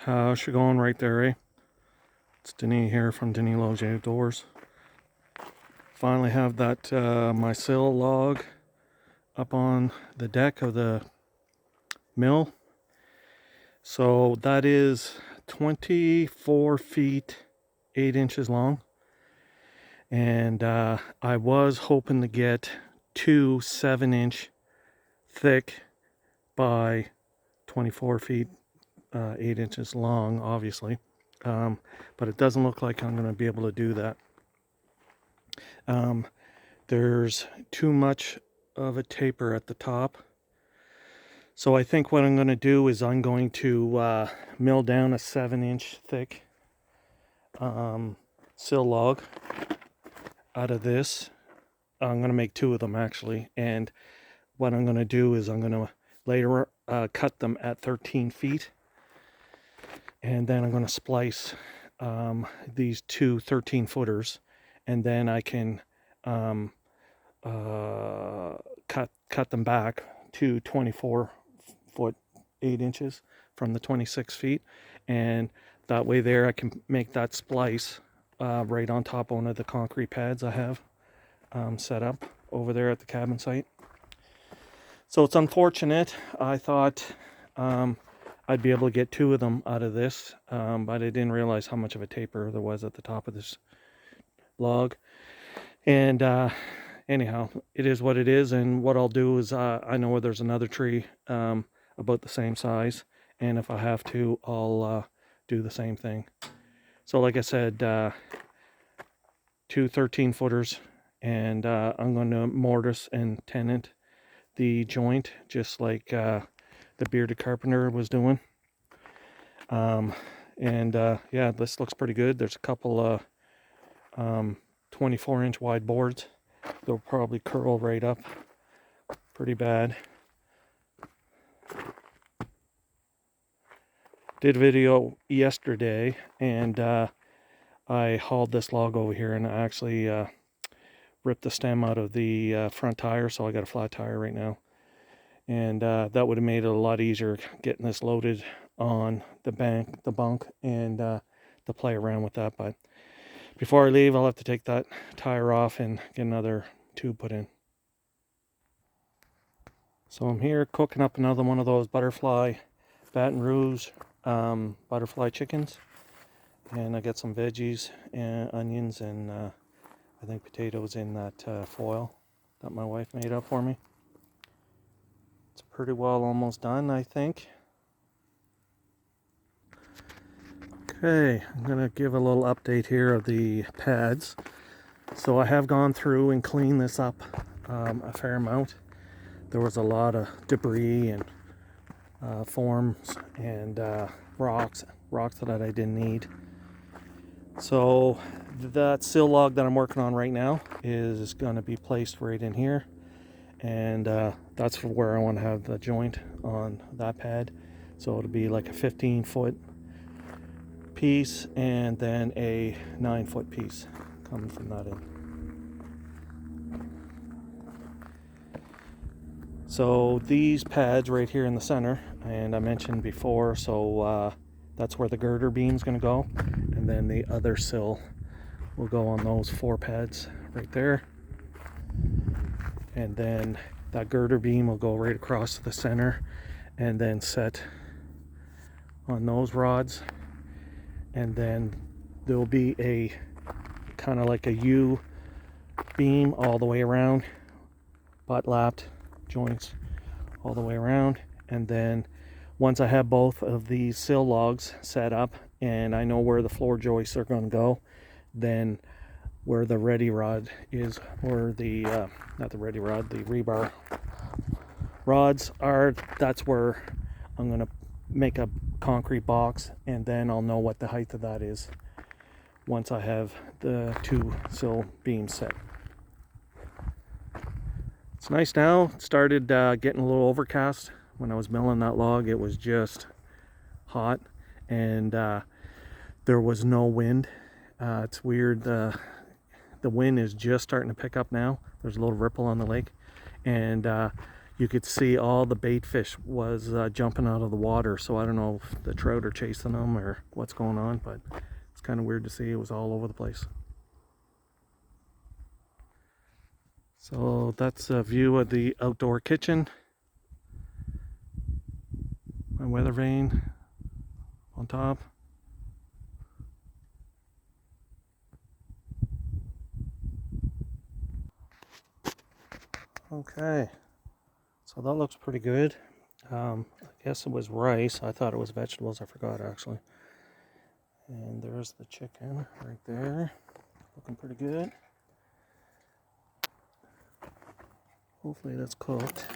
How's she going right there, eh? It's Denny here from Denny Loves Outdoors. Finally have that my sill log up on the deck of the mill. So that is 24 feet 8 inches long, and I was hoping to get two 7-inch thick by 24 feet 8 inches long, obviously. But it doesn't look like I'm going to be able to do that. There's too much of a taper at the top. So I think what I'm going to do is I'm going to mill down a 7-inch thick sill log out of this. I'm going to make two of them actually. And what I'm going to do is I'm going to later cut them at 13 feet. And then I'm going to splice these two 13-footers, and then I can cut them back to 24 foot 8 inches from the 26 feet, and that way there I can make that splice right on top of one of the concrete pads I have set up over there at the cabin site. So it's unfortunate. I thought I'd be able to get two of them out of this, but I didn't realize how much of a taper there was at the top of this log. And anyhow, it is what it is, and what I'll do is I know where there's another tree about the same size, and if I have to, I'll do the same thing. So like I said, two 13-footers, and I'm going to mortise and tenon the joint just like the bearded carpenter was doing. Yeah, this looks pretty good. There's a couple 24-inch wide boards. They'll probably curl right up pretty bad. Did a video yesterday, and I hauled this log over here, and I actually ripped the stem out of the front tire, so I got a flat tire right now. And that would have made it a lot easier getting this loaded on the bunk, and to play around with that. But before I leave, I'll have to take that tire off and get another tube put in. So I'm here cooking up another one of those butterfly Baton Rouge butterfly chickens, and I got some veggies and onions and I think potatoes in that foil that my wife made up for me. It's pretty well almost done, I think. Okay, I'm going to give a little update here of the pads. So I have gone through and cleaned this up a fair amount. There was a lot of debris and forms and rocks that I didn't need. So that sill log that I'm working on right now is going to be placed right in here. And that's where I want to have the joint on that pad. So it'll be like a 15-foot piece and then a 9-foot piece coming from that end. So these pads right here in the center, and I mentioned before, so that's where the girder beam's going to go, and then the other sill will go on those 4 pads right there. And then that girder beam will go right across the center and then set on those rods. And then there'll be a kind of like a U beam all the way around, butt lapped joints all the way around. And then once I have both of these sill logs set up and I know where the floor joists are going to go, then where the ready rod is, or the not the ready rod, the rebar rods are, that's where I'm going to make a concrete box, and then I'll know what the height of that is once I have the 2 sill beams set. It's nice now. It started getting a little overcast. When I was milling that log, it was just hot, and there was no wind. It's weird. The wind is just starting to pick up now. There's a little ripple on the lake, and you could see all the bait fish was jumping out of the water. So I don't know if the trout are chasing them or what's going on, but it's kind of weird to see. It was all over the place. So that's a view of the outdoor kitchen. My weather vane on top. Okay, so that looks pretty good. I guess it was rice. I thought it was vegetables. I forgot actually. And there's the chicken right there. Looking pretty good. Hopefully that's cooked.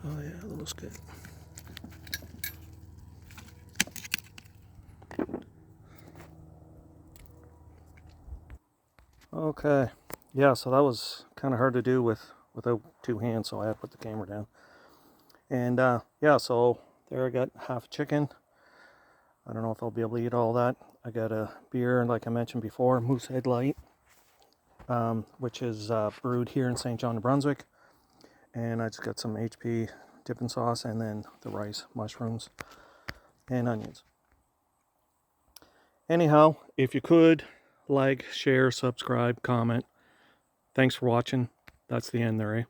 Oh yeah, that looks good. Okay, yeah, so that was kind of hard to do without two hands, so I had to put the camera down. And yeah, so there I got half chicken. I don't know if I'll be able to eat all that. I got a beer, like I mentioned before, Moosehead Light, which is brewed here in St. John, New Brunswick. And I just got some HP dipping sauce and then the rice, mushrooms, and onions. Anyhow, if you could, like, share, subscribe, comment. Thanks for watching. That's the end there, eh?